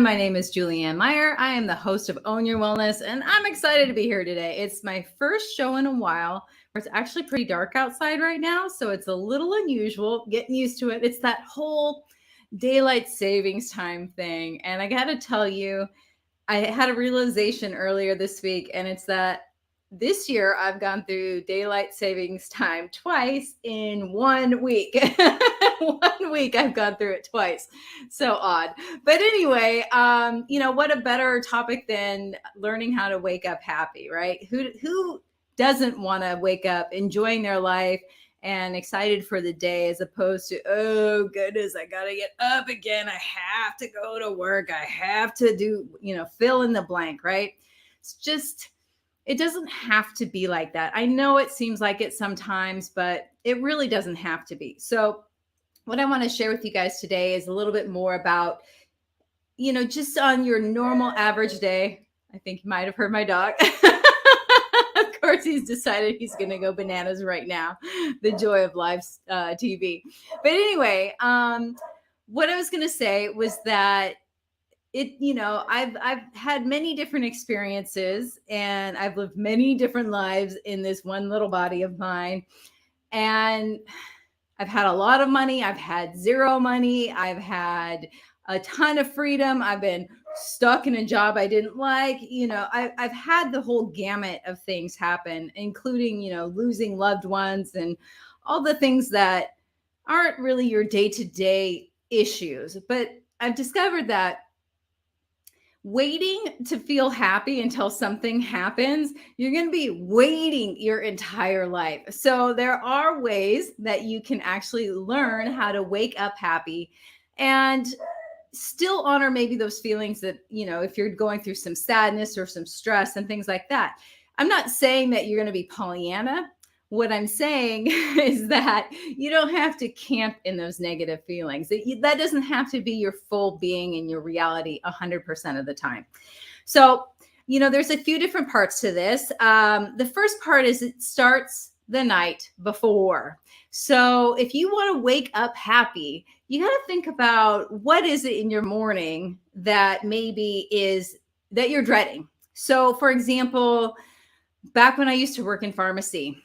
my name is Julianne Meyer. I am the host of Own Your Wellness, and I'm excited to be here today. It's my first show in a while. It's actually pretty dark outside right now, so it's a little unusual, getting used to it. It's that whole daylight savings time thing. And I got to tell you, I had a realization earlier this week, and it's that this year I've gone through daylight savings time twice in 1 week. 1 week I've gone through it twice. So odd. But anyway, what a better topic than learning how to wake up happy, right? Who doesn't want to wake up enjoying their life and excited for the day, as opposed to, oh goodness, I got to get up again. I have to go to work. I have to do, fill in the blank, right? It doesn't have to be like that. I know it seems like it sometimes, but it really doesn't have to be. So what I want to share with you guys today is a little bit more about, just on your normal average day. I think you might have heard my dog. Of course, he's decided he's going to go bananas right now. The joy of live TV. But anyway, what I was going to say was that I've had many different experiences, and I've lived many different lives in this one little body of mine. And I've had a lot of money. I've had zero money. I've had a ton of freedom. I've been stuck in a job I didn't like. I've had the whole gamut of things happen, including, losing loved ones and all the things that aren't really your day-to-day issues. But I've discovered that waiting to feel happy until something happens, you're going to be waiting your entire life. So there are ways that you can actually learn how to wake up happy and still honor maybe those feelings that, if you're going through some sadness or some stress and things like that. I'm not saying that you're going to be Pollyanna. What I'm saying is that you don't have to camp in those negative feelings. That doesn't have to be your full being and your reality 100% of the time. So, there's a few different parts to this. The first part is it starts the night before. So if you want to wake up happy, you got to think about what is it in your morning that maybe is that you're dreading. So for example, back when I used to work in pharmacy,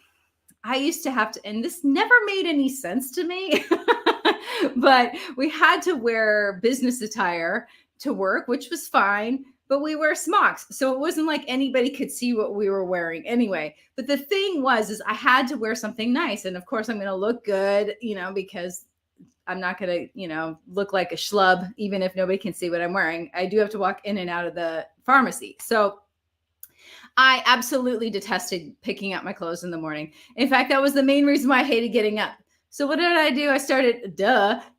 I used to have to, and this never made any sense to me, but we had to wear business attire to work, which was fine, but we wear smocks. So it wasn't like anybody could see what we were wearing anyway. But the thing is I had to wear something nice. And of course I'm going to look good, because I'm not going to, look like a schlub, even if nobody can see what I'm wearing. I do have to walk in and out of the pharmacy. So I absolutely detested picking up my clothes in the morning. In fact, that was the main reason why I hated getting up. So what did I do? I started,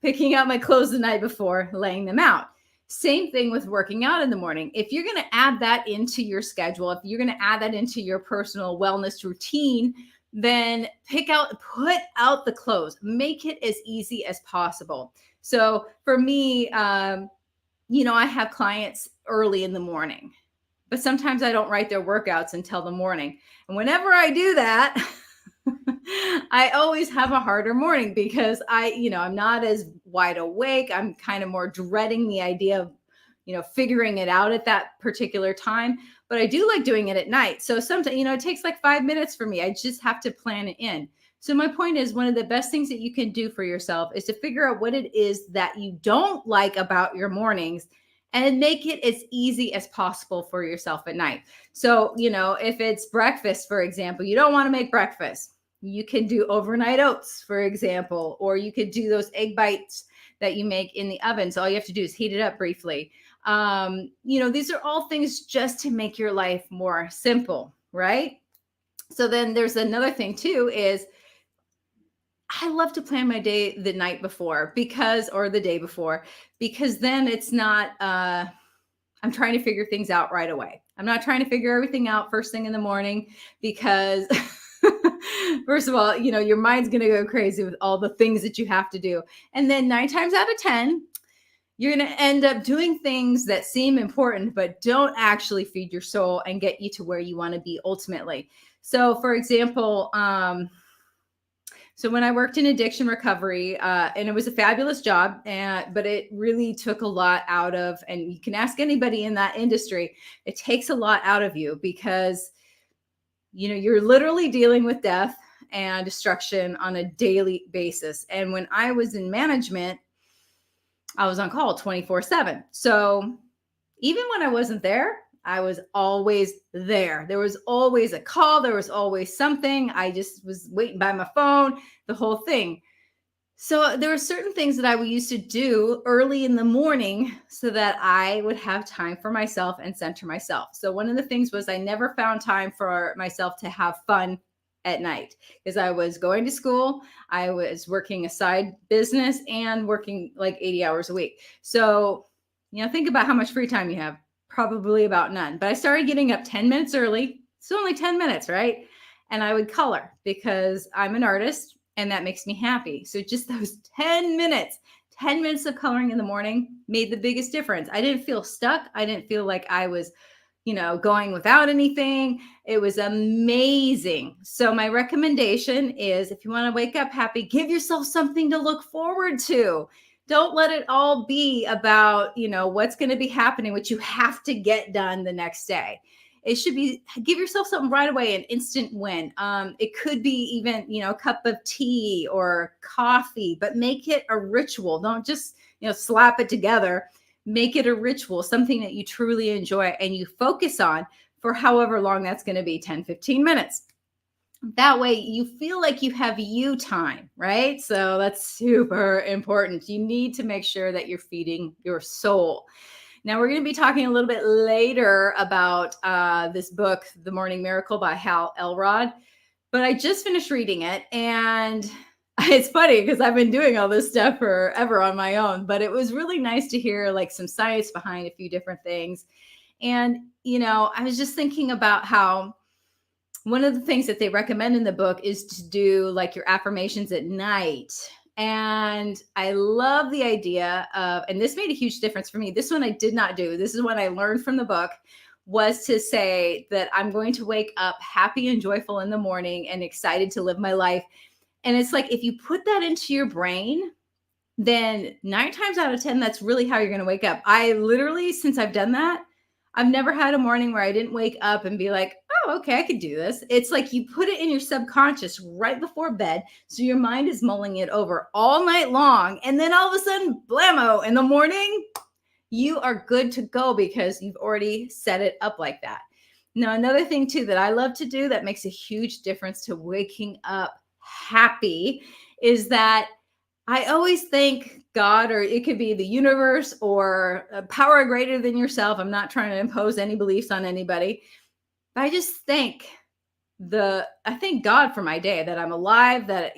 picking out my clothes the night before, laying them out. Same thing with working out in the morning. If you're going to add that into your schedule, if you're going to add that into your personal wellness routine, then put out the clothes. Make it as easy as possible. So for me, I have clients early in the morning. But sometimes I don't write their workouts until the morning. And whenever I do that, I always have a harder morning because I'm not as wide awake. I'm kind of more dreading the idea of, figuring it out at that particular time. But I do like doing it at night. So sometimes, it takes like 5 minutes for me. I just have to plan it in. So my point is, one of the best things that you can do for yourself is to figure out what it is that you don't like about your mornings and make it as easy as possible for yourself at night. So, if it's breakfast, for example, you don't want to make breakfast. You can do overnight oats, for example, or you could do those egg bites that you make in the oven. So all you have to do is heat it up briefly. These are all things just to make your life more simple, right? So then there's another thing too, is I love to plan my day the night before or the day before, because then it's not, I'm trying to figure things out right away. I'm not trying to figure everything out first thing in the morning because first of all, your mind's going to go crazy with all the things that you have to do. And then 9 times out of 10, you're going to end up doing things that seem important, but don't actually feed your soul and get you to where you want to be ultimately. So for example, So when I worked in addiction recovery, and it was a fabulous job, but it really took a lot out of, and you can ask anybody in that industry, it takes a lot out of you because, you're literally dealing with death and destruction on a daily basis. And when I was in management, I was on call 24/7. So even when I wasn't there, I was always there. There was always a call, there was always something. I just was waiting by my phone, the whole thing. So there were certain things that I would used to do early in the morning so that I would have time for myself and center myself. So one of the things was I never found time for myself to have fun at night because I was going to school, I was working a side business and working like 80 hours a week. So, think about how much free time you have. Probably about none. But I started getting up 10 minutes early. It's only 10 minutes, right? And I would color because I'm an artist and that makes me happy. So just those 10 minutes of coloring in the morning made the biggest difference. I didn't feel stuck. I didn't feel like I was, going without anything. It was amazing. So my recommendation is if you want to wake up happy, give yourself something to look forward to. Don't let it all be about, what's going to be happening, what you have to get done the next day. It should be, give yourself something right away, an instant win. It could be even, a cup of tea or coffee, but make it a ritual. Don't just, slap it together. Make it a ritual, something that you truly enjoy and you focus on for however long that's going to be, 10, 15 minutes. That way you feel like you have you time, right? So that's super important. You need to make sure that you're feeding your soul. Now, we're going to be talking a little bit later about this book, The Morning Miracle by Hal Elrod, but I just finished reading it. And it's funny because I've been doing all this stuff forever on my own, but it was really nice to hear like some science behind a few different things. And, I was just thinking about how one of the things that they recommend in the book is to do like your affirmations at night. And I love the idea of, and this made a huge difference for me. This one I did not do. This is what I learned from the book, was to say that I'm going to wake up happy and joyful in the morning and excited to live my life. And it's like, if you put that into your brain, then 9 times out of 10, that's really how you're going to wake up. I literally, since I've done that, I've never had a morning where I didn't wake up and be like, oh, okay, I could do this. It's like you put it in your subconscious right before bed. So your mind is mulling it over all night long. And then all of a sudden, blammo, in the morning, you are good to go because you've already set it up like that. Now, another thing too that I love to do that makes a huge difference to waking up happy is that I always thank God, or it could be the universe or a power greater than yourself. I'm not trying to impose any beliefs on anybody, but I just thank God for my day, that I'm alive, that,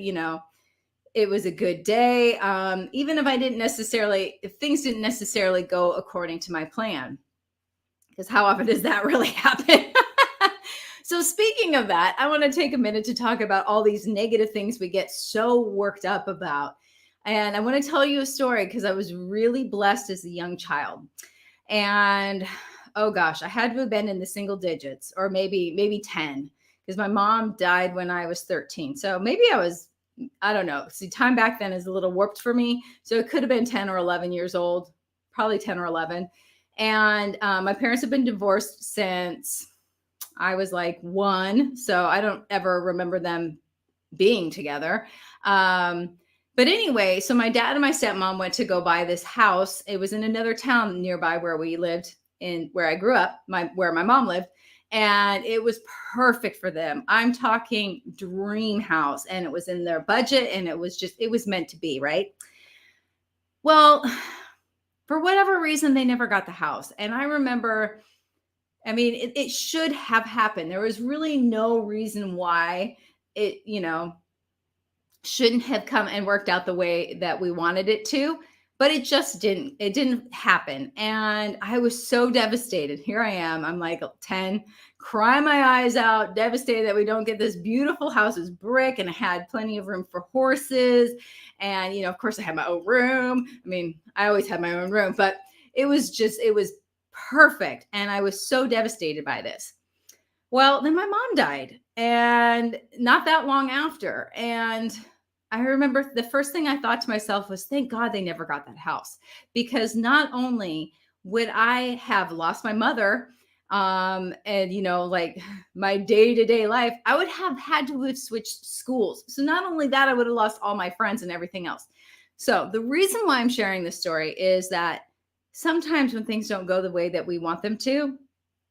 it was a good day. Even if things didn't necessarily go according to my plan, because how often does that really happen? So speaking of that, I want to take a minute to talk about all these negative things we get so worked up about. And I want to tell you a story because I was really blessed as a young child. And oh gosh, I had to have been in the single digits, or maybe 10, because my mom died when I was 13. So maybe I don't know. See, time back then is a little warped for me. So it could have been 10 or 11 years old, probably 10 or 11. And my parents have been divorced since I was like 1. So I don't ever remember them being together. But anyway, so my dad and my stepmom went to go buy this house. It was in another town nearby where we lived, where I grew up, where my mom lived. And it was perfect for them. I'm talking dream house, and it was in their budget, and it was meant to be, right? Well, for whatever reason, they never got the house. And I remember, it should have happened. There was really no reason why it, shouldn't have come and worked out the way that we wanted it to, but it just didn't. It didn't happen. And I was so devastated. Here I am. I'm like 10, crying my eyes out, devastated that we don't get this beautiful house. It was brick and it had plenty of room for horses. And, of course I had my own room. I always had my own room, but it was perfect. And I was so devastated by this. Well, then my mom died, and not that long after. And I remember the first thing I thought to myself was, thank God they never got that house. Because not only would I have lost my mother, and like my day-to-day life, I would have had to have switched schools. So not only that, I would have lost all my friends and everything else. So the reason why I'm sharing this story is that sometimes when things don't go the way that we want them to,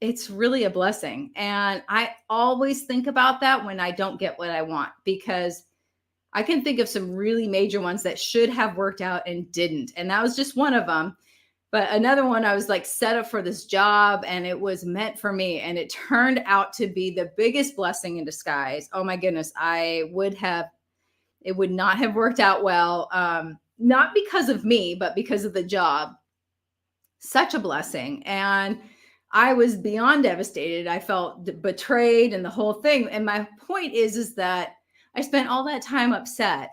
it's really a blessing. And I always think about that when I don't get what I want, because I can think of some really major ones that should have worked out and didn't. And that was just one of them. But another one, I was like set up for this job and it was meant for me. And it turned out to be the biggest blessing in disguise. Oh my goodness. It would not have worked out well. Not because of me, but because of the job. Such a blessing. And I was beyond devastated. I felt betrayed and the whole thing. And my point is that I spent all that time upset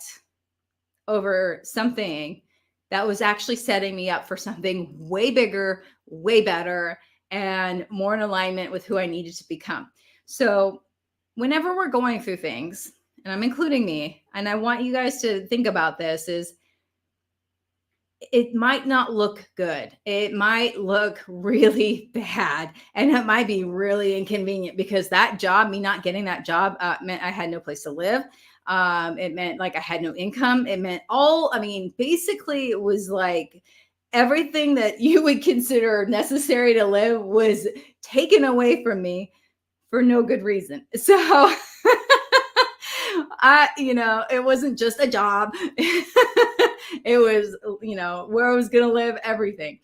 over something that was actually setting me up for something way bigger, way better, and more in alignment with who I needed to become. So, whenever we're going through things, and I'm including me, and I want you guys to think about this, is it might not look good. It might look really bad, and it might be really inconvenient, because that job, me not getting that job, meant I had no place to live. It meant like I had no income. It meant basically it was like everything that you would consider necessary to live was taken away from me for no good reason. So it wasn't just a job. It was, where I was going to live, everything.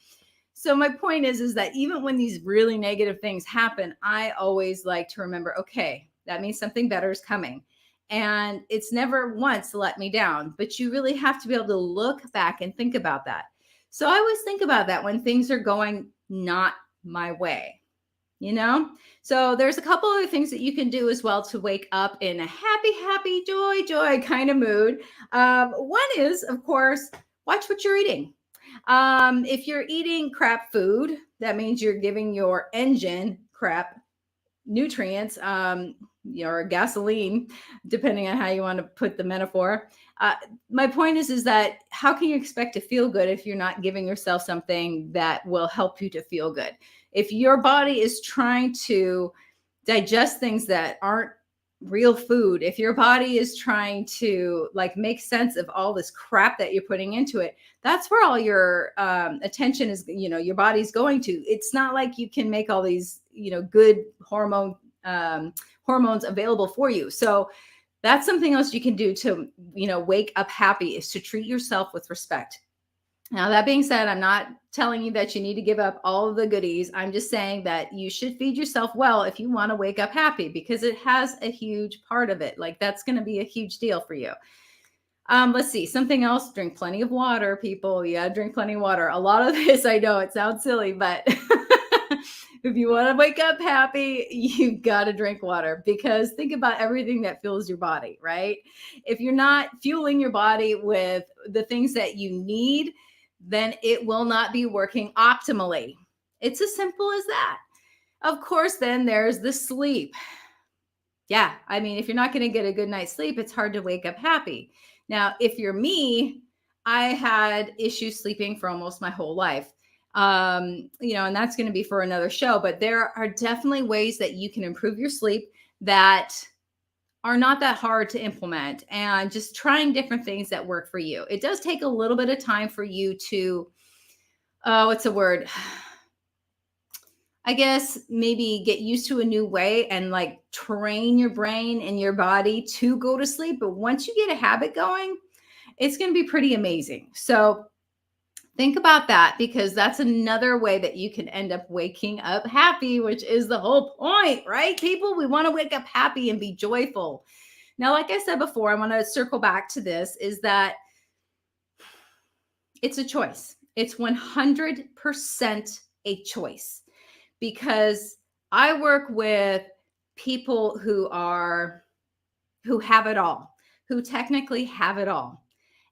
So my point is that even when these really negative things happen, I always like to remember, okay, that means something better is coming. And it's never once let me down, but you really have to be able to look back and think about that. So I always think about that when things are going not my way. So there's a couple other things that you can do as well to wake up in a happy, joy kind of mood. One is, of course, watch what you're eating. If you're eating crap food, that means you're giving your engine crap nutrients, or gasoline, depending on how you want to put the metaphor. My point is that how can you expect to feel good if you're not giving yourself something that will help you to feel good? If your body is trying to digest things that aren't real food, if your body is trying to make sense of all this crap that you're putting into it, that's where all your attention is, your body's going to. It's not like you can make all these, good hormones available for you. So that's something else you can do to, wake up happy, is to treat yourself with respect. Now, that being said, I'm not telling you that you need to give up all of the goodies. I'm just saying that you should feed yourself well if you want to wake up happy, because it has a huge part of it. That's going to be a huge deal for you. Let's see, something else. Drink plenty of water, people. Yeah, drink plenty of water. A lot of this, I know it sounds silly, but if you want to wake up happy, you got to drink water, because think about everything that fuels your body, right? If you're not fueling your body with the things that you need, then it will not be working optimally. It's as simple as that. Of course, then there's the sleep. Yeah, if you're not going to get a good night's sleep, it's hard to wake up happy. Now, if you're me, I had issues sleeping for almost my whole life. And that's going to be for another show, but there are definitely ways that you can improve your sleep that are not that hard to implement, and just trying different things that work for you. It does take a little bit of time for you to, what's the word? I guess maybe get used to a new way and train your brain and your body to go to sleep. But once you get a habit going, it's going to be pretty amazing. So think about that, because that's another way that you can end up waking up happy, which is the whole point, right? People, we want to wake up happy and be joyful. Now, like I said before, I want to circle back to this, is that it's a choice. It's 100% a choice, because I work with people who have it all, who technically have it all,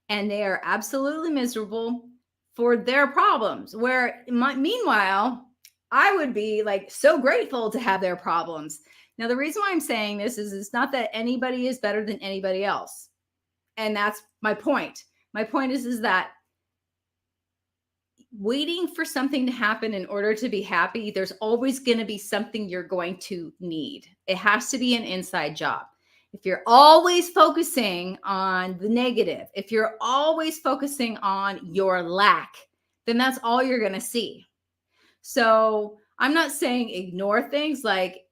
and they are absolutely miserable for their problems, where meanwhile, I would be so grateful to have their problems. Now, the reason why I'm saying this is it's not that anybody is better than anybody else. And that's my point. My point is that waiting for something to happen in order to be happy, there's always going to be something you're going to need. It has to be an inside job. If you're always focusing on the negative, if you're always focusing on your lack, then that's all you're going to see. So I'm not saying ignore things. Like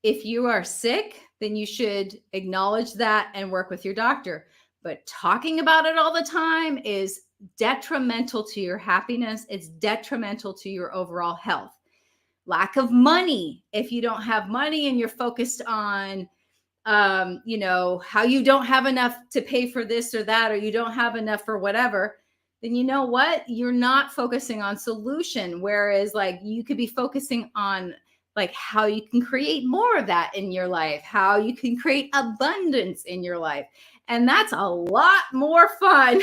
if you are sick, then you should acknowledge that and work with your doctor. But talking about it all the time is detrimental to your happiness. It's detrimental to your overall health. Lack of money. If you don't have money and you're focused on, how you don't have enough to pay for this or that, or you don't have enough for whatever, then you know what? You're not focusing on solution. Whereas like you could be focusing on like how you can create more of that in your life, how you can create abundance in your life. And that's a lot more fun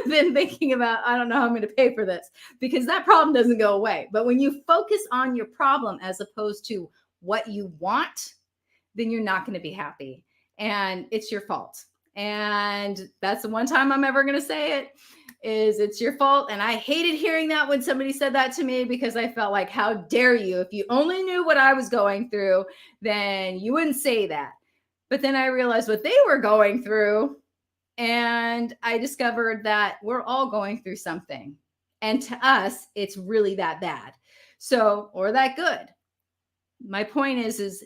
than thinking about, I don't know how I'm going to pay for this, because that problem doesn't go away. But when you focus on your problem as opposed to what you want, then you're not going to be happy. And it's your fault. And that's the one time I'm ever going to say it, is it's your fault. And I hated hearing that when somebody said that to me, because I felt like, how dare you? If you only knew what I was going through, then you wouldn't say that. But then I realized what they were going through. And I discovered that we're all going through something. And to us, it's really that bad. So, or that good. My point is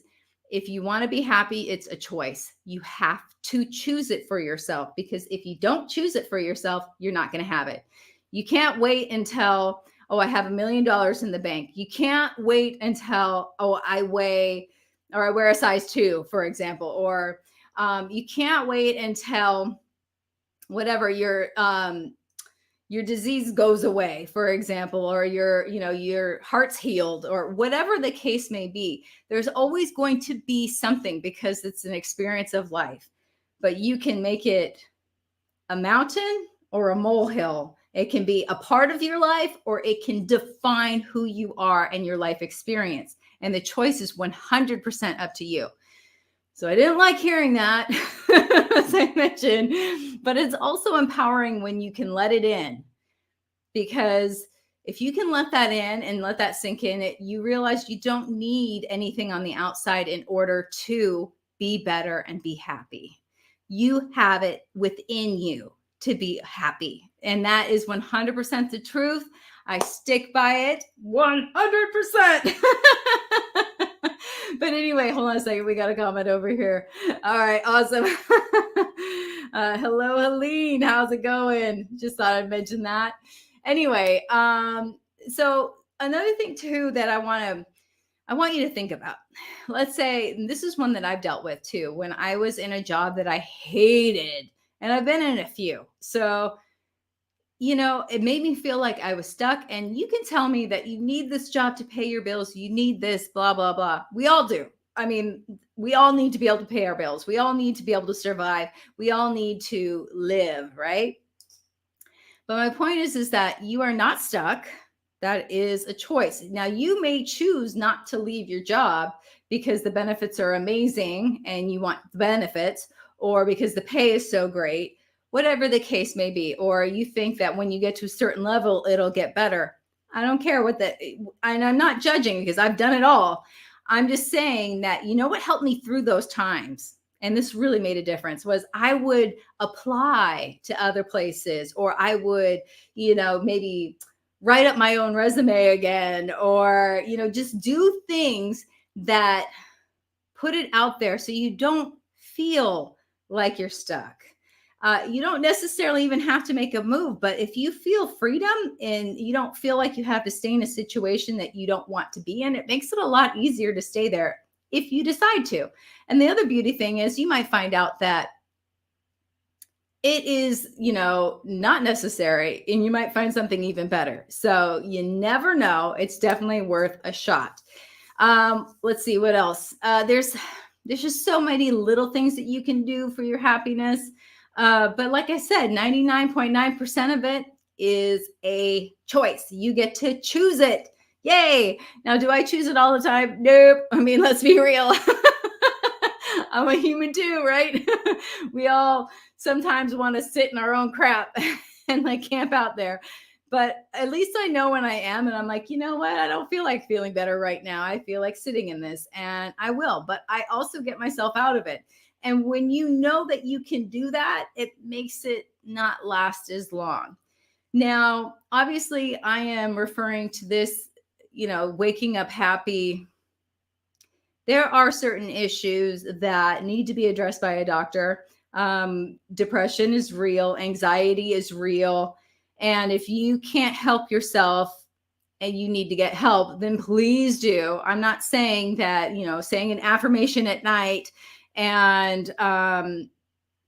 if you want to be happy, it's a choice. You have to choose it for yourself, because if you don't choose it for yourself, you're not going to have it. You can't wait until, I have $1 million in the bank. You can't wait until, I wear a size 2, for example, or you can't wait until whatever your disease goes away, for example, or your heart's healed, or whatever the case may be. There's always going to be something, because it's an experience of life. But you can make it a mountain or a molehill. It can be a part of your life, or it can define who you are and your life experience. And the choice is 100% up to you. So I didn't like hearing that, as I mentioned, but it's also empowering when you can let it in. Because if you can let that in and let that sink in, you realize you don't need anything on the outside in order to be better and be happy. You have it within you to be happy. And that is 100% the truth. I stick by it 100%. But anyway, hold on a second. We got a comment over here. All right. Awesome. Hello, Helene. How's it going? Just thought I'd mention that. Anyway, so another thing too that I want you to think about. Let's say, this is one that I've dealt with too, when I was in a job that I hated, and I've been in a few. So, it made me feel like I was stuck. And you can tell me that you need this job to pay your bills. You need this, blah, blah, blah. We all do. I mean, we all need to be able to pay our bills. We all need to be able to survive. We all need to live, right? But my point is that you are not stuck. That is a choice. Now, you may choose not to leave your job because the benefits are amazing and you want the benefits, or because the pay is so great, whatever the case may be. Or you think that when you get to a certain level, it'll get better. I don't care and I'm not judging, because I've done it all. I'm just saying that, what helped me through those times, and this really made a difference, was I would apply to other places, or I would, maybe write up my own resume again, or, just do things that put it out there so you don't feel like you're stuck. You don't necessarily even have to make a move, but if you feel freedom and you don't feel like you have to stay in a situation that you don't want to be in, it makes it a lot easier to stay there if you decide to. And the other beauty thing is, you might find out that it is, not necessary, and you might find something even better. So you never know. It's definitely worth a shot. Let's see what else. There's just so many little things that you can do for your happiness. But like I said, 99.9% of it is a choice. You get to choose it. Yay. Now, do I choose it all the time? Nope. I mean, let's be real. I'm a human too, right? We all sometimes want to sit in our own crap and like camp out there. But at least I know when I am, and I'm like, you know what? I don't feel like feeling better right now. I feel like sitting in this, and I will. But I also get myself out of it. And when you know that you can do that, it makes it not last as long. Now, obviously, I am referring to this, waking up happy. There are certain issues that need to be addressed by a doctor. Depression is real, anxiety is real. And if you can't help yourself and you need to get help, then please do. I'm not saying that, saying an affirmation at night and,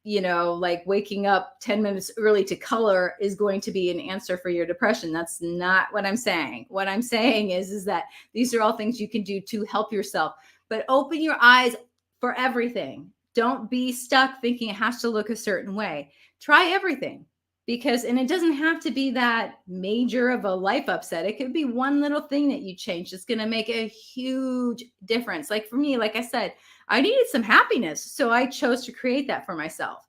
like waking up 10 minutes early to color is going to be an answer for your depression. That's not what I'm saying. What I'm saying is that these are all things you can do to help yourself, but open your eyes for everything. Don't be stuck thinking it has to look a certain way. Try everything and it doesn't have to be that major of a life upset. It could be one little thing that you change that's going to make a huge difference. Like for me, like I said, I needed some happiness. So I chose to create that for myself.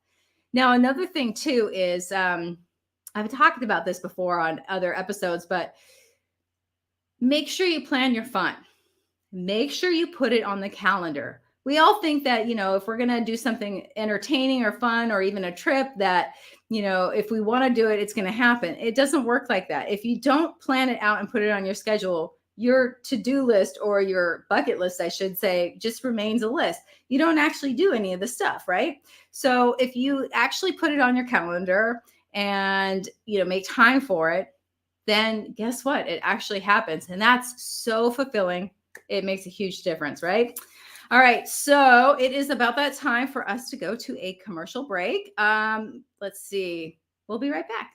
Now, another thing too is I've talked about this before on other episodes, but make sure you plan your fun. Make sure you put it on the calendar. We all think that, if we're going to do something entertaining or fun or even a trip that, if we want to do it, it's going to happen. It doesn't work like that. If you don't plan it out and put it on your schedule, your to-do list or your bucket list, I should say, just remains a list. You don't actually do any of the stuff, right? So if you actually put it on your calendar and, make time for it, then guess what? It actually happens. And that's so fulfilling. It makes a huge difference, right? All right. So it is about that time for us to go to a commercial break. Let's see. We'll be right back.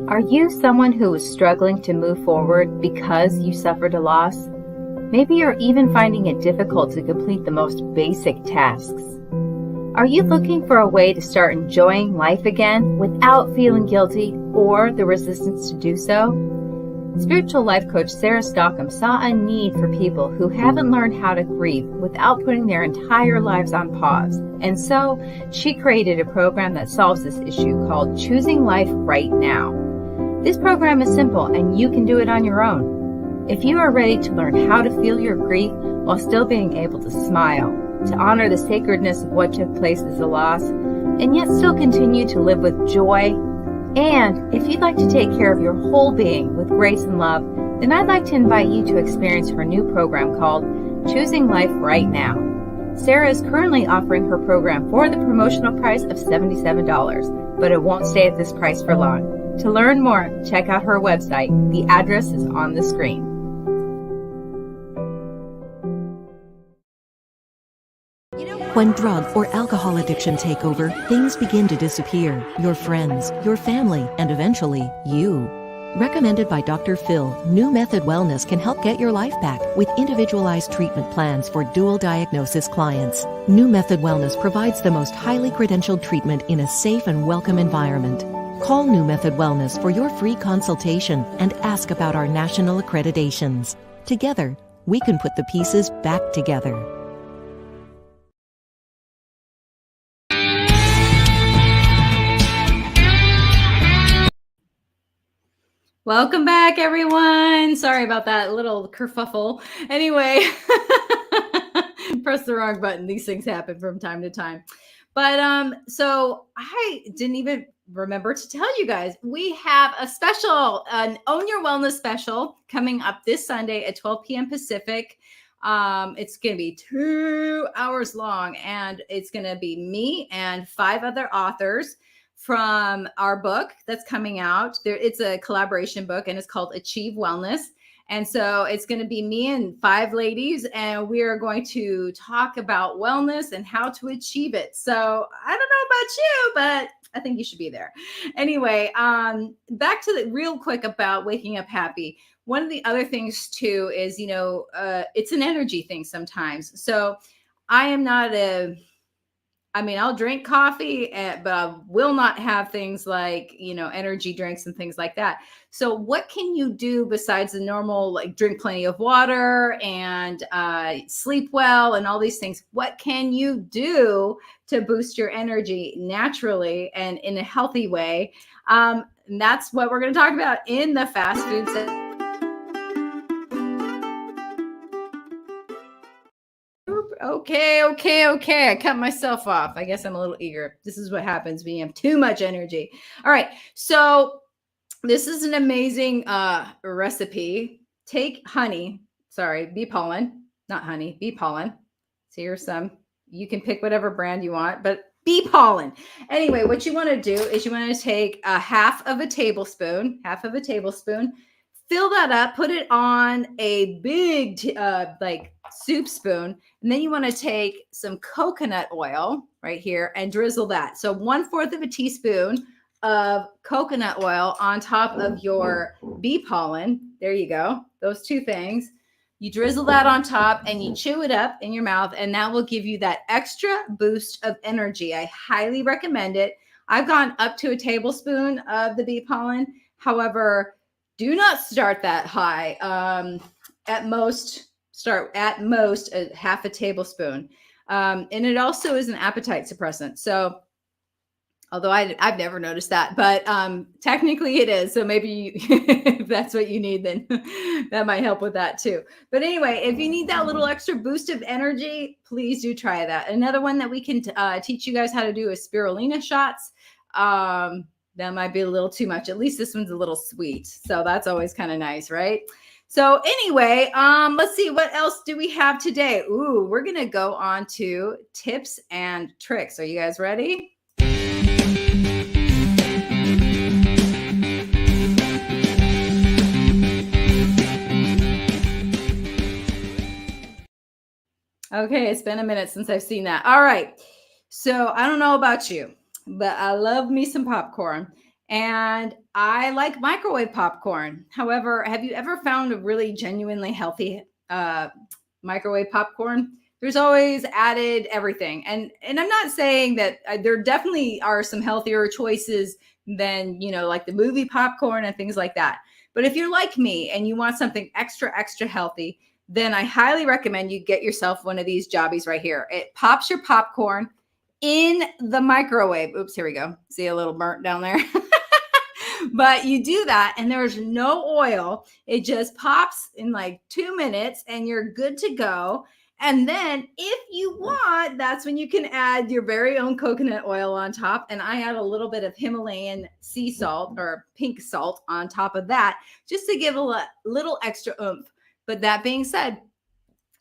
Are you someone who is struggling to move forward because you suffered a loss? Maybe you're even finding it difficult to complete the most basic tasks. Are you looking for a way to start enjoying life again without feeling guilty or the resistance to do so? Spiritual life coach Sarah Stockham saw a need for people who haven't learned how to grieve without putting their entire lives on pause. And so she created a program that solves this issue called Choosing Life Right Now. This program is simple and you can do it on your own. If you are ready to learn how to feel your grief while still being able to smile, to honor the sacredness of what took place as a loss, and yet still continue to live with joy, and if you'd like to take care of your whole being with grace and love, then I'd like to invite you to experience her new program called Choosing Life Right Now. Sarah is currently offering her program for the promotional price of $77, but it won't stay at this price for long. To learn more, check out her website. The address is on the screen. When drug or alcohol addiction take over, things begin to disappear. Your friends, your family, and eventually, you. Recommended by Dr. Phil, New Method Wellness can help get your life back with individualized treatment plans for dual diagnosis clients. New Method Wellness provides the most highly credentialed treatment in a safe and welcome environment. Call New Method Wellness for your free consultation and ask about our national accreditations. Together, we can put the pieces back together. Welcome back, everyone. Sorry about that little kerfuffle. Anyway, press the wrong button. These things happen from time to time. But so I didn't even remember to tell you guys we have a special, an Own Your Wellness special coming up this Sunday at 12 p.m. Pacific. It's going to be 2 hours long, and it's going to be me and 5 other authors from our book that's coming out. It's a collaboration book, and it's called Achieve Wellness. And so it's going to be me and 5 ladies, and we are going to talk about wellness and how to achieve it. So I don't know about you, but I think you should be there. Anyway, back to the real quick about waking up happy. One of the other things too is, it's an energy thing sometimes. So I am not I'll drink coffee, but I will not have things like, energy drinks and things like that. So what can you do besides the normal, like drink plenty of water and sleep well and all these things? What can you do to boost your energy naturally and in a healthy way? And that's what we're going to talk about in the fast food section. Okay. I cut myself off. I guess I'm a little eager. This is what happens when you have too much energy. All right. So this is an amazing recipe. Take honey. Sorry, bee pollen, not honey, bee pollen. So here's some. You can pick whatever brand you want, but bee pollen. Anyway, what you want to do is you want to take a half of a tablespoon, fill that up, put it on a big soup spoon, and then you want to take some coconut oil right here and drizzle that. So 1/4 of a teaspoon of coconut oil on top of your bee pollen. There you go. Those 2 things. You drizzle that on top and you chew it up in your mouth, and that will give you that extra boost of energy. I highly recommend it. I've gone up to a tablespoon of the bee pollen. However, do not start that high. Start at most a half a tablespoon. And it also is an appetite suppressant. So, although I've never noticed that, but technically it is. So maybe if that's what you need, then that might help with that too. But anyway, if you need that little extra boost of energy, please do try that. Another one that we can teach you guys how to do is spirulina shots. That might be a little too much. At least this one's a little sweet. So that's always kind of nice, right? So anyway, let's see, what else do we have today? Ooh, we're going to go on to tips and tricks. Are you guys ready? Okay, it's been a minute since I've seen that. All right. So I don't know about you, but I love me some popcorn, and I like microwave popcorn. However, have you ever found a really genuinely healthy microwave popcorn? There's always added everything. And I'm not saying that there definitely are some healthier choices than, like the movie popcorn and things like that. But if you're like me and you want something extra, extra healthy, then I highly recommend you get yourself one of these jobbies right here. It pops your popcorn in the microwave. Oops, here we go. See a little burnt down there. But you do that and there's no oil. It just pops in like 2 minutes and you're good to go. And then if you want, that's when you can add your very own coconut oil on top. And I add a little bit of Himalayan sea salt or pink salt on top of that, just to give a little extra oomph. But that being said,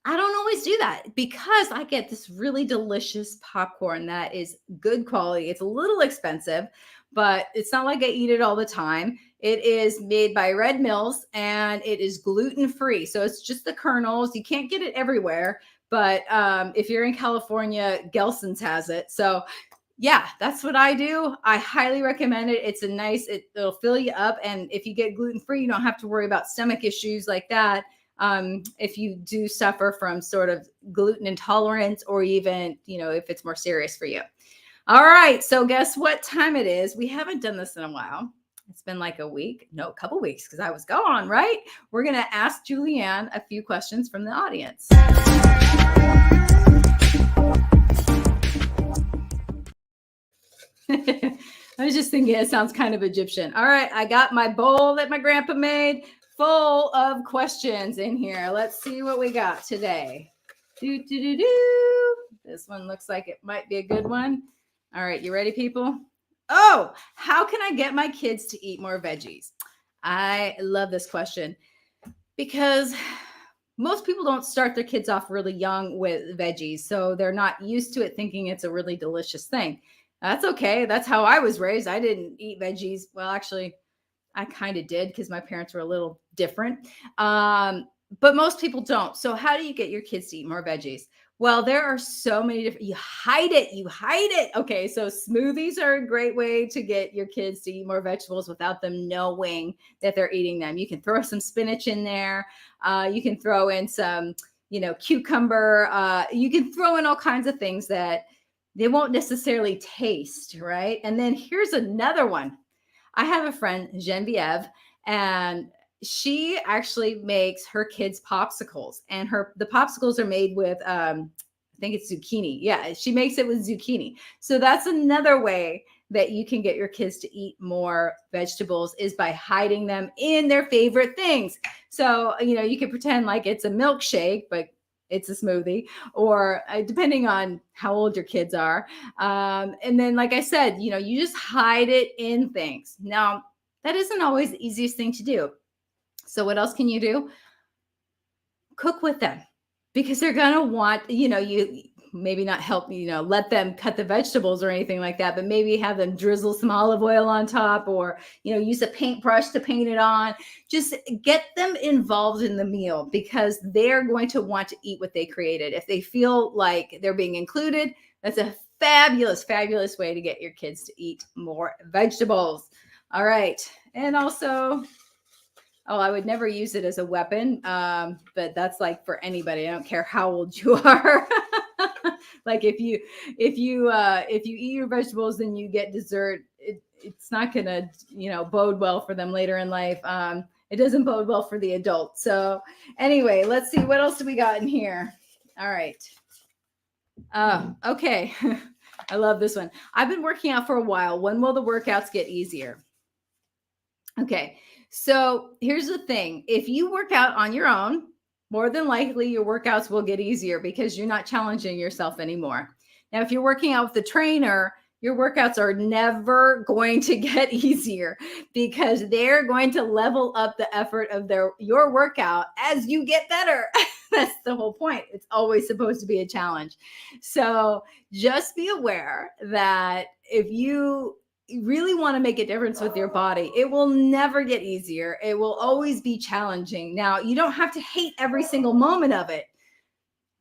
I don't always do that because I get this really delicious popcorn that is good quality. It's a little expensive, but it's not like I eat it all the time. It is made by Red Mills and it is gluten-free. So it's just the kernels. You can't get it everywhere, but if you're in California, Gelson's has it. So yeah, that's what I do. I highly recommend it. It's it'll fill you up. And if you get gluten-free, you don't have to worry about stomach issues like that. If you do suffer from sort of gluten intolerance or even, if it's more serious for you. All right. So guess what time it is? We haven't done this in a while. It's been like a week, no, a couple weeks because I was gone, right? We're going to ask Julianne a few questions from the audience. I was just thinking it sounds kind of Egyptian. All right. I got my bowl that my grandpa made full of questions in here. Let's see what we got today. This one looks like it might be a good one. All right, you ready, people? Oh, how can I get my kids to eat more veggies? I love this question because most people don't start their kids off really young with veggies, so they're not used to it thinking it's a really delicious thing. That's okay. That's how I was raised. I didn't eat veggies. Well, actually, I kind of did because my parents were a little different. But most people don't. So how do you get your kids to eat more veggies? Well, there are so many different, you hide it, you hide it. Okay, so smoothies are a great way to get your kids to eat more vegetables without them knowing that they're eating them. You can throw some spinach in there. You can throw in some, cucumber. You can throw in all kinds of things that they won't necessarily taste, right? And then here's another one. I have a friend, Genevieve, and she actually makes her kids popsicles, and the popsicles are made with I think it's zucchini. Yeah, she makes it with zucchini. So that's another way that you can get your kids to eat more vegetables is by hiding them in their favorite things. So, you can pretend like it's a milkshake, but it's a smoothie, or depending on how old your kids are. And then, like I said, you just hide it in things. Now, that isn't always the easiest thing to do. So what else can you do? Cook with them, because they're going to want, you maybe not help, let them cut the vegetables or anything like that, but maybe have them drizzle some olive oil on top, or, use a paintbrush to paint it on. Just get them involved in the meal, because they're going to want to eat what they created. If they feel like they're being included, that's a fabulous, fabulous way to get your kids to eat more vegetables. All right. And also, I would never use it as a weapon, but that's like for anybody. I don't care how old you are. Like if you eat your vegetables, then you get dessert. It's not gonna bode well for them later in life. It doesn't bode well for the adult. So anyway, let's see what else do we got in here. All right. Okay. I love this one. I've been working out for a while. When will the workouts get easier? Okay. So here's the thing. If you work out on your own, more than likely your workouts will get easier because you're not challenging yourself anymore. Now, if you're working out with a trainer, your workouts are never going to get easier because they're going to level up the effort of your workout as you get better. That's the whole point. It's always supposed to be a challenge. So just be aware that if you really want to make a difference with your body, it will never get easier. It will always be challenging. Now, you don't have to hate every single moment of it,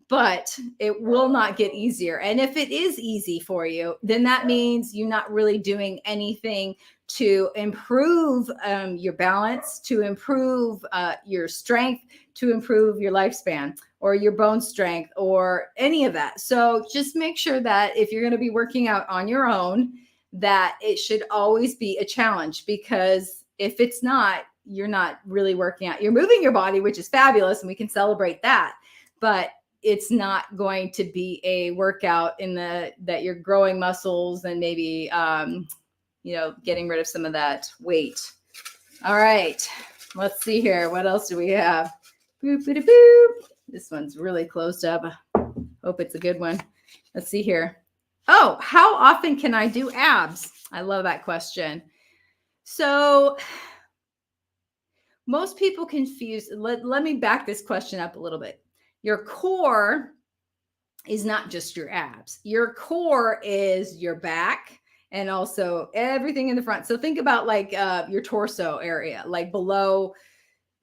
but it will not get easier. And if it is easy for you, then that means you're not really doing anything to improve your balance, to improve your strength, to improve your lifespan or your bone strength or any of that. So just make sure that if you're going to be working out on your own, that it should always be a challenge, because if it's not, you're not really working out. You're moving your body, which is fabulous, and we can celebrate that, but it's not going to be a workout that you're growing muscles and maybe getting rid of some of that weight. All right, let's see here. What else do we have? Boop, boop, boop. This one's really closed up. Hope it's a good one. Let's see here. Oh, how often can I do abs? I love that question. So most people confuse. Let me back this question up a little bit. Your core is not just your abs. Your core is your back and also everything in the front. So think about like your torso area, like below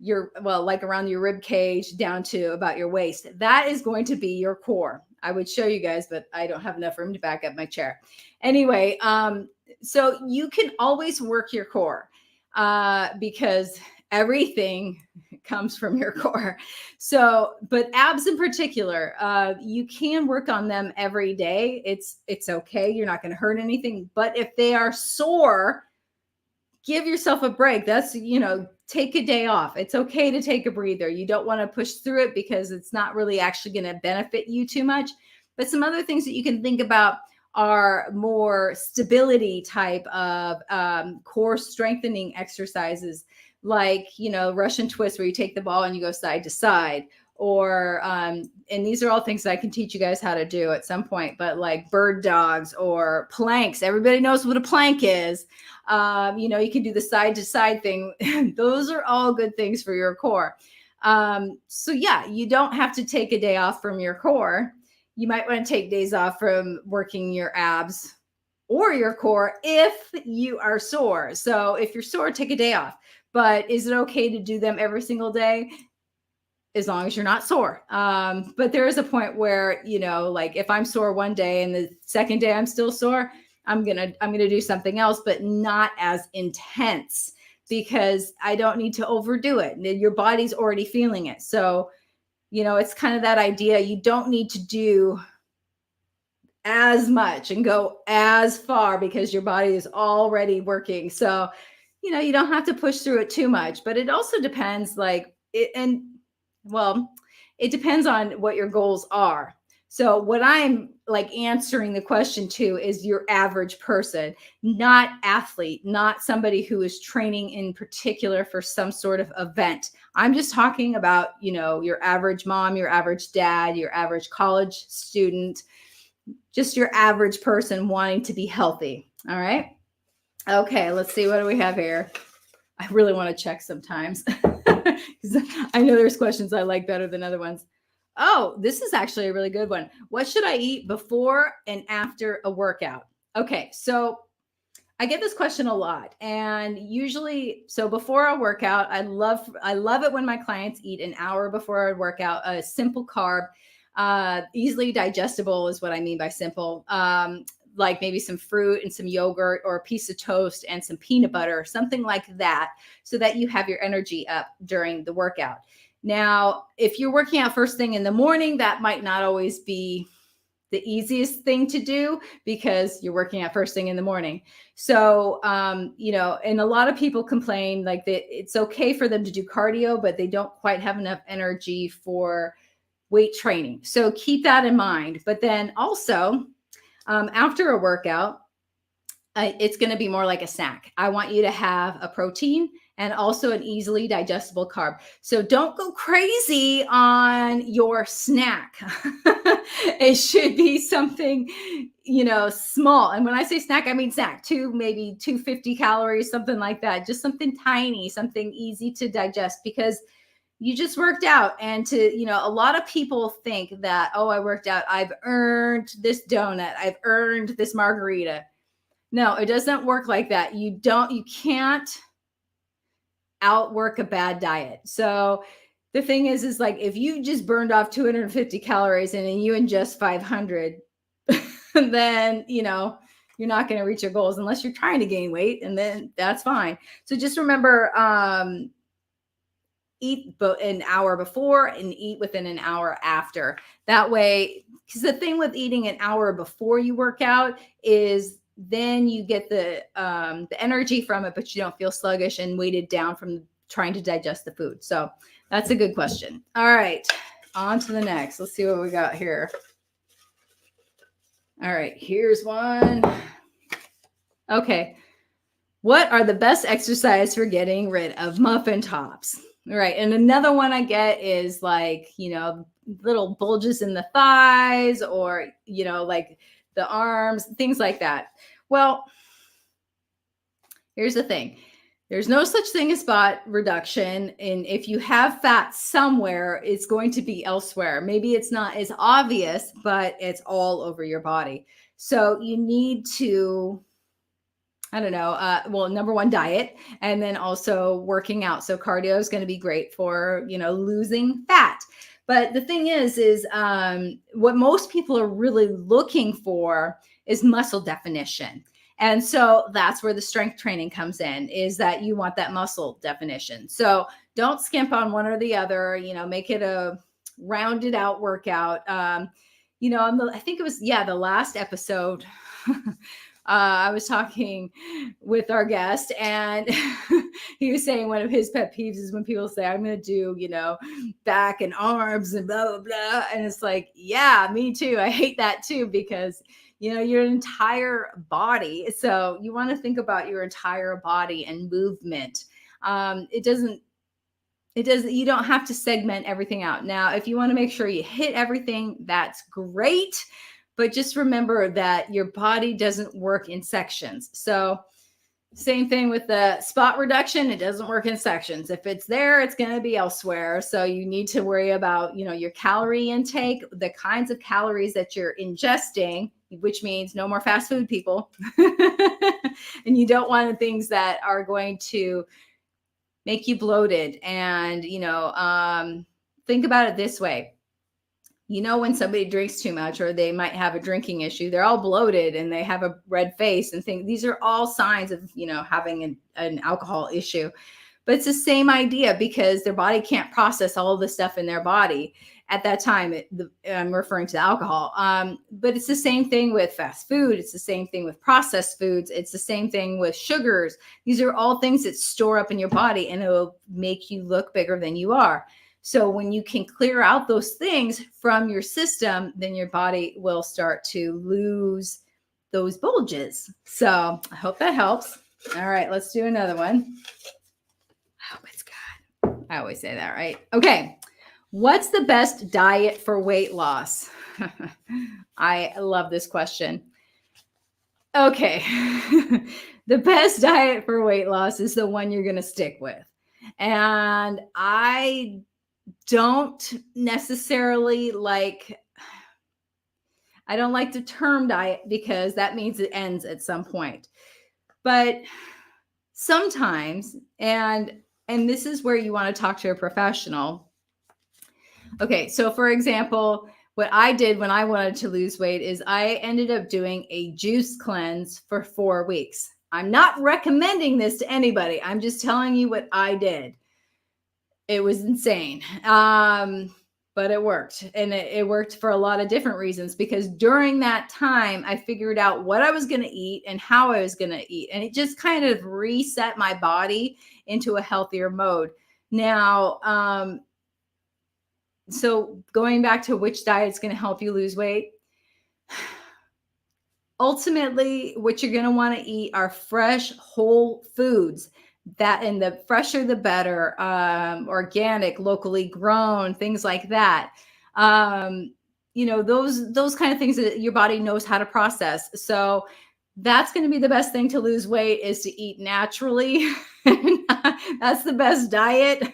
like around your rib cage down to about your waist. That is going to be your core. I would show you guys, but I don't have enough room to back up my chair. Anyway, so you can always work your core because everything comes from your core. So, but abs in particular, you can work on them every day. It's okay. You're not going to hurt anything. But if they are sore, give yourself a break. That's, take a day off. It's okay to take a breather. You don't want to push through it because it's not really actually going to benefit you too much. But some other things that you can think about are more stability type of core strengthening exercises, like, Russian twist, where you take the ball and you go side to side, or and these are all things that I can teach you guys how to do at some point, but like bird dogs or planks. Everybody knows what a plank is. You can do the side to side thing. Those are all good things for your core. So yeah, you don't have to take a day off from your core. You might want to take days off from working your abs or your core if you are sore. So if you're sore, take a day off. But is it okay to do them every single day? As long as you're not sore. But there is a point where, like if I'm sore one day and the second day I'm still sore, I'm gonna do something else, but not as intense, because I don't need to overdo it. Your body's already feeling it. So, it's kind of that idea. You don't need to do as much and go as far because your body is already working. So, you don't have to push through it too much, but it also depends it depends on what your goals are. So what I'm like answering the question to is your average person, not athlete, not somebody who is training in particular for some sort of event. I'm just talking about, your average mom, your average dad, your average college student, just your average person wanting to be healthy. All right. Okay, let's see. What do we have here? I really want to check sometimes because I know there's questions I like better than other ones. Oh, this is actually a really good one. What should I eat before and after a workout? Okay, so I get this question a lot, and usually, so before a workout, I love it when my clients eat an hour before a workout, a simple carb, easily digestible is what I mean by simple. Like maybe some fruit and some yogurt or a piece of toast and some peanut butter, something like that, so that you have your energy up during the workout. Now, if you're working out first thing in the morning, that might not always be the easiest thing to do because you're working out first thing in the morning. So, and a lot of people complain like that it's okay for them to do cardio, but they don't quite have enough energy for weight training. So keep that in mind. But then also, after a workout, it's going to be more like a snack. I want you to have a protein and also an easily digestible carb. So don't go crazy on your snack. It should be something, small. And when I say snack, I mean snack, maybe 250 calories, something like that. Just something tiny, something easy to digest, because you just worked out. And a lot of people think that, oh, I worked out, I've earned this donut, I've earned this margarita. No, it doesn't work like that. You can't outwork a bad diet. So the thing is like, if you just burned off 250 calories and then you ingest 500, then, you're not going to reach your goals unless you're trying to gain weight, and then that's fine. So just remember, eat an hour before and eat within an hour after. That way, because the thing with eating an hour before you work out is then you get the energy from it, but you don't feel sluggish and weighted down from trying to digest the food. So that's a good question. All right, on to the next. Let's see what we got here. All right, here's one. Okay. What are the best exercise for getting rid of muffin tops? Right. And another one I get is like, little bulges in the thighs or, like the arms, things like that. Well, here's the thing. There's no such thing as fat reduction. And if you have fat somewhere, it's going to be elsewhere. Maybe it's not as obvious, but it's all over your body. So you need to, number one, diet, and then also working out. So cardio is going to be great for, losing fat. But the thing is what most people are really looking for is muscle definition. And so that's where the strength training comes in, is that you want that muscle definition. So don't skimp on one or the other, make it a rounded out workout. I think it was, the last episode, I was talking with our guest, and he was saying one of his pet peeves is when people say, I'm going to do, back and arms and blah, blah, blah. And it's like, yeah, me too. I hate that too, because your entire body. So you want to think about your entire body and movement. You don't have to segment everything out. Now, if you want to make sure you hit everything, that's great. But just remember that your body doesn't work in sections. So same thing with the spot reduction. It doesn't work in sections. If it's there, it's going to be elsewhere. So you need to worry about, your calorie intake, the kinds of calories that you're ingesting, which means no more fast food, people. And you don't want things that are going to make you bloated. And, think about it this way. When somebody drinks too much, or they might have a drinking issue, they're all bloated and they have a red face and things. These are all signs of, having an alcohol issue. But it's the same idea, because their body can't process all of the stuff in their body at that time. I'm referring to the alcohol. But it's the same thing with fast food. It's the same thing with processed foods. It's the same thing with sugars. These are all things that store up in your body, and it will make you look bigger than you are. So when you can clear out those things from your system, then your body will start to lose those bulges. So I hope that helps. All right, let's do another one. Oh, it's good. I always say that, right? Okay. What's the best diet for weight loss? I love this question. Okay. The best diet for weight loss is the one you're going to stick with. And I don't necessarily I don't like the term diet, because that means it ends at some point. But sometimes, and this is where you want to talk to a professional. Okay, so for example, what I did when I wanted to lose weight is I ended up doing a juice cleanse for 4 weeks. I'm not recommending this to anybody. I'm just telling you what I did. It was insane. But it worked. And it worked for a lot of different reasons, because during that time, I figured out what I was going to eat and how I was going to eat. And it just kind of reset my body into a healthier mode. Now, so going back to which diet is going to help you lose weight, ultimately, what you're going to want to eat are fresh, whole foods. And the fresher, the better. Organic, locally grown, things like that. Those kind of things that your body knows how to process. So that's going to be the best thing to lose weight, is to eat naturally. That's the best diet,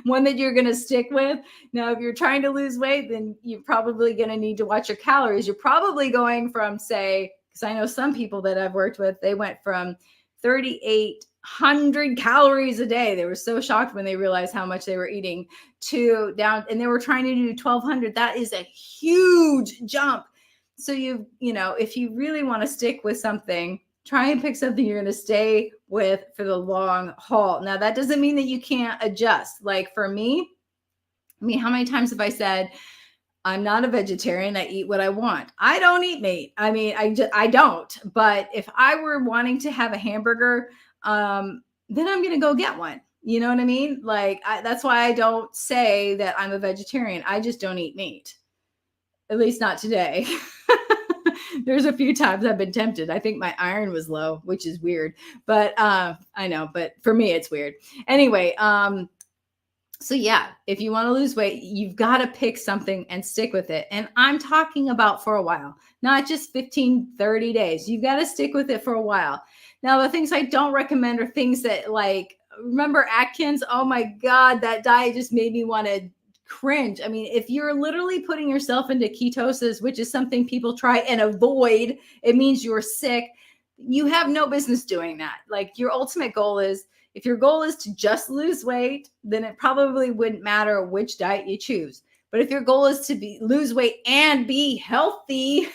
one that you're going to stick with. Now, if you're trying to lose weight, then you're probably going to need to watch your calories. You're probably going from, say, because I know some people that I've worked with, they went from 3,800 calories a day. They were so shocked when they realized how much they were eating, to down, and they were trying to do 1,200. That is a huge jump. So if you really want to stick with something, try and pick something you're going to stay with for the long haul. Now, that doesn't mean that you can't adjust. Like for me, how many times have I said, I'm not a vegetarian. I eat what I want. I don't eat meat. I don't. But if I were wanting to have a hamburger, then I'm going to go get one. You know what I mean? That's why I don't say that I'm a vegetarian. I just don't eat meat. At least not today. There's a few times I've been tempted. I think my iron was low, which is weird. But I know. But for me, it's weird. Anyway, so yeah, if you want to lose weight, you've got to pick something and stick with it. And I'm talking about for a while, not just 15, 30 days. You've got to stick with it for a while. Now, the things I don't recommend are things that remember Atkins? Oh my God, that diet just made me want to cringe. If you're literally putting yourself into ketosis, which is something people try and avoid, it means you're sick. You have no business doing that. Your ultimate goal is, if your goal is to just lose weight, then it probably wouldn't matter which diet you choose. But if your goal is to lose weight and be healthy,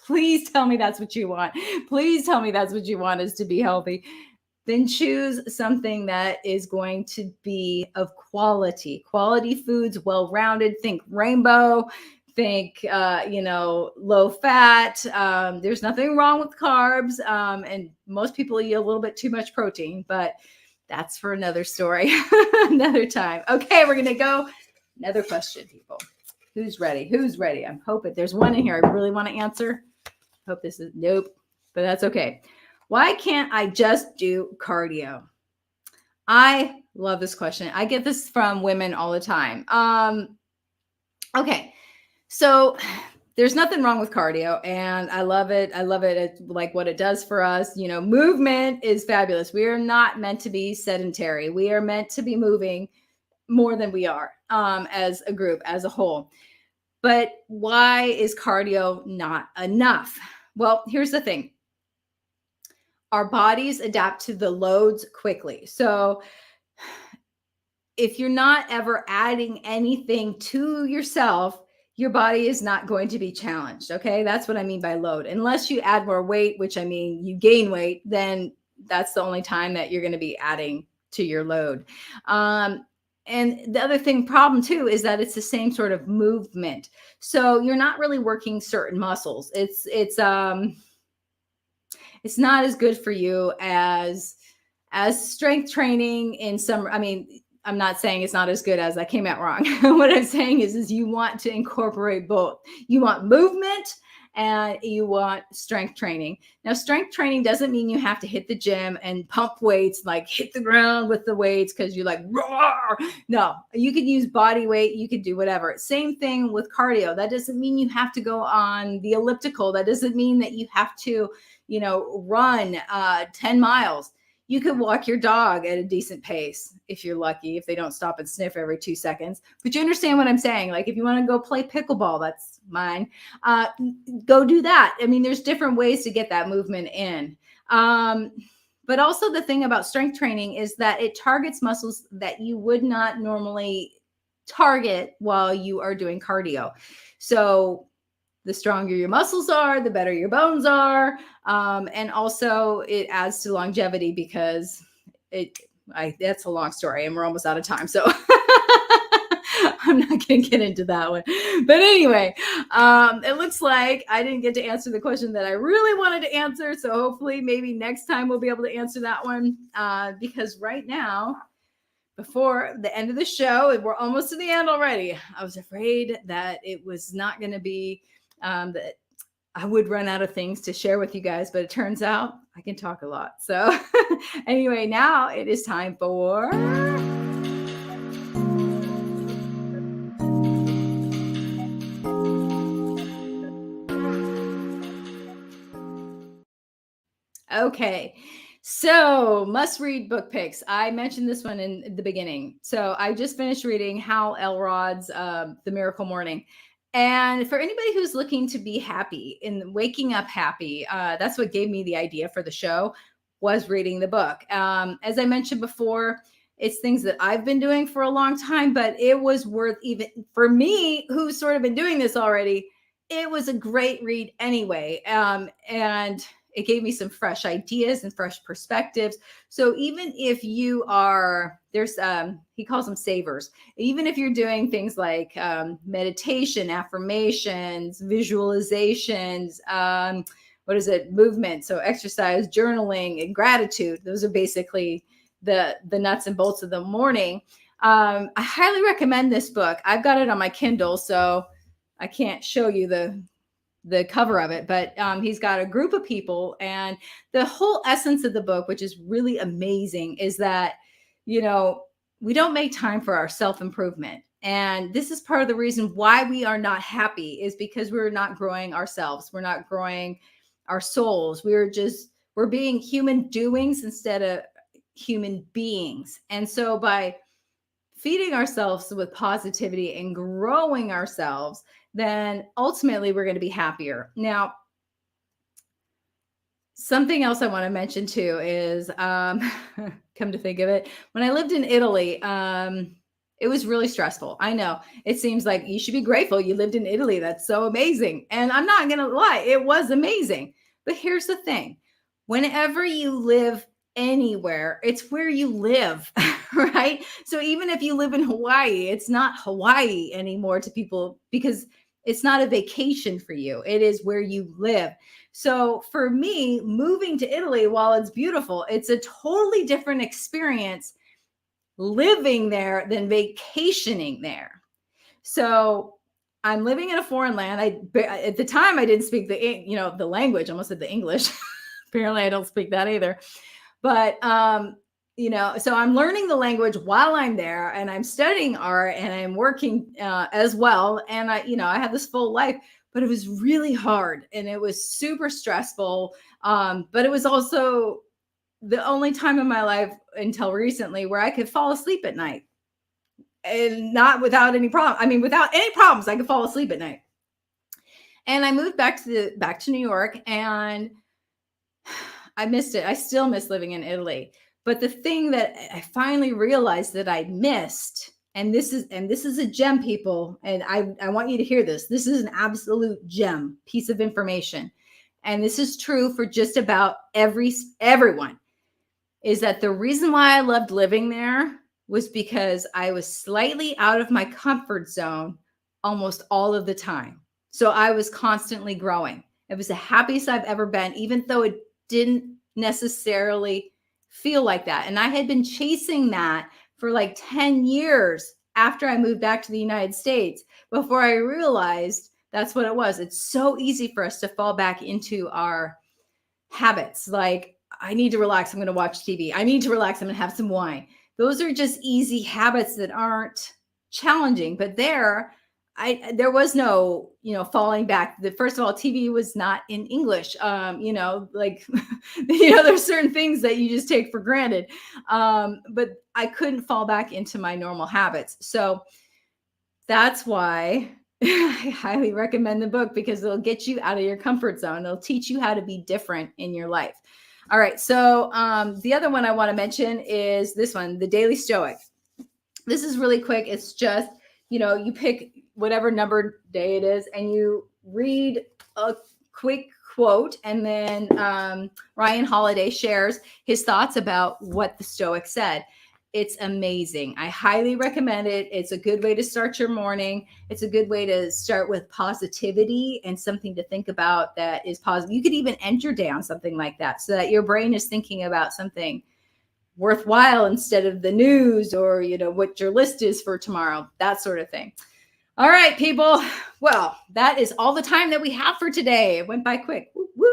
please tell me that's what you want. Please tell me that's what you want, is to be healthy. Then choose something that is going to be of quality. Quality foods, well-rounded. Think rainbow. Think, low fat. There's nothing wrong with carbs, and most people eat a little bit too much protein, but that's for another story, another time. Okay, we're gonna go. Another question, people. Who's ready? Who's ready? I'm hoping there's one in here I really want to answer. Hope this is nope, but that's okay. Why can't I just do cardio? I love this question. I get this from women all the time. Okay. So there's nothing wrong with cardio, and I love it. I love it. It's like what it does for us. Movement is fabulous. We are not meant to be sedentary. We are meant to be moving more than we are, as a group, as a whole. But why is cardio not enough? Well, here's the thing. Our bodies adapt to the loads quickly. So if you're not ever adding anything to yourself, your body is not going to be challenged. Okay. That's what I mean by load. Unless you add more weight, which I mean you gain weight, then that's the only time that you're going to be adding to your load. And the other problem too, is that it's the same sort of movement. So you're not really working certain muscles. It's not as good for you as strength training in some. I mean, I'm not saying it's not as good as. I came out wrong. What I'm saying is you want to incorporate both. You want movement and you want strength training. Now, strength training doesn't mean you have to hit the gym and pump weights, like hit the ground with the weights because you're like, roar. No, you could use body weight. You could do whatever. Same thing with cardio. That doesn't mean you have to go on the elliptical. That doesn't mean that you have to, run 10 miles. You could walk your dog at a decent pace if you're lucky, if they don't stop and sniff every 2 seconds. But you understand what I'm saying? Like if you want to go play pickleball, that's mine. Go do that. I mean, there's different ways to get that movement in. But also the thing about strength training is that it targets muscles that you would not normally target while you are doing cardio. So the stronger your muscles are, the better your bones are. And also it adds to longevity because that's a long story and we're almost out of time. So I'm not going to get into that one. But anyway, it looks like I didn't get to answer the question that I really wanted to answer. So hopefully maybe next time we'll be able to answer that one. Because right now, before the end of the show, we're almost to the end already. I was afraid that it was not going to be that I would run out of things to share with you guys, but it turns out I can talk a lot. So anyway, now it is time for okay. So must read book picks. I mentioned this one in the beginning. So I just finished reading Hal Elrod's The Miracle Morning. And for anybody who's looking to be happy and waking up happy, that's what gave me the idea for the show, was reading the book. As I mentioned before, it's things that I've been doing for a long time, but it was worth, even for me, who's sort of been doing this already, it was a great read anyway. And it gave me some fresh ideas and fresh perspectives. So even if you are, he calls them savers. Even if you're doing things like meditation, affirmations, visualizations, movement, so exercise, journaling, and gratitude. Those are basically the nuts and bolts of the morning. I highly recommend this book. I've got it on my Kindle, so I can't show you the cover of it, but he's got a group of people, and the whole essence of the book, which is really amazing, is that, we don't make time for our self-improvement. And this is part of the reason why we are not happy, is because we're not growing ourselves. We're not growing our souls. We're being human doings instead of human beings. And so by feeding ourselves with positivity and growing ourselves, then ultimately we're going to be happier. Now, something else I want to mention too is, come to think of it, when I lived in Italy, It was really stressful. I know. It seems like you should be grateful you lived in Italy. That's so amazing. And I'm not going to lie, it was amazing. But here's the thing. Whenever you live anywhere, it's where you live, right? So even if you live in Hawaii, it's not Hawaii anymore to people because it's not a vacation for you. It is where you live. So for me, moving to Italy, while it's beautiful, it's a totally different experience living there than vacationing there. So I'm living in a foreign land. At the time I didn't speak the language. I almost said the English. Apparently I don't speak that either. But so I'm learning the language while I'm there, and I'm studying art, and I'm working as well. And I have this full life, but it was really hard, and it was super stressful. But it was also the only time in my life until recently where I could fall asleep at night, and not without any problem. I mean, without any problems, I could fall asleep at night. And I moved back to New York, and I missed it. I still miss living in Italy. But the thing that I finally realized that I missed, and this is a gem, people, and I want you to hear this. This is an absolute gem piece of information. And this is true for just about everyone, is that the reason why I loved living there was because I was slightly out of my comfort zone almost all of the time. So I was constantly growing. It was the happiest I've ever been, even though it didn't necessarily feel like that. And I had been chasing that for like 10 years after I moved back to the United States before I realized that's what it was. It's so easy for us to fall back into our habits. Like, I need to relax. I'm going to watch TV. I need to relax. I'm going to have some wine. Those are just easy habits that aren't challenging. But there was no, falling back. First of all, TV was not in English. There's certain things that you just take for granted. But I couldn't fall back into my normal habits. So that's why I highly recommend the book, because it'll get you out of your comfort zone. It'll teach you how to be different in your life. All right. So the other one I want to mention is this one, The Daily Stoic. This is really quick. It's just, you pick whatever numbered day it is and you read a quick quote. And then Ryan Holiday shares his thoughts about what the Stoic said. It's amazing. I highly recommend it. It's a good way to start your morning. It's a good way to start with positivity and something to think about that is positive. You could even end your day on something like that so that your brain is thinking about something worthwhile instead of the news or, what your list is for tomorrow, that sort of thing. All right, people. Well, that is all the time that we have for today. It went by quick. Woo, woo.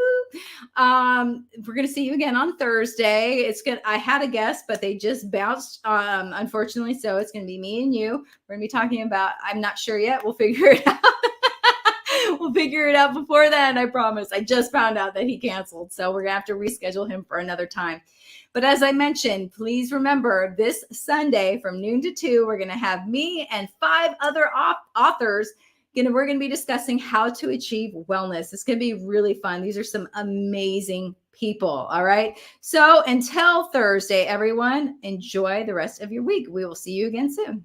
We're going to see you again on Thursday. I had a guest, but they just bounced, unfortunately. So it's going to be me and you. We're going to be talking about, I'm not sure yet. We'll figure it out. We'll figure it out before then. I promise. I just found out that he canceled. So we're going to have to reschedule him for another time. But as I mentioned, please remember this Sunday from noon to 2, we're going to have me and 5 other authors. We're going to be discussing how to achieve wellness. It's going to be really fun. These are some amazing people. All right. So until Thursday, everyone, enjoy the rest of your week. We will see you again soon.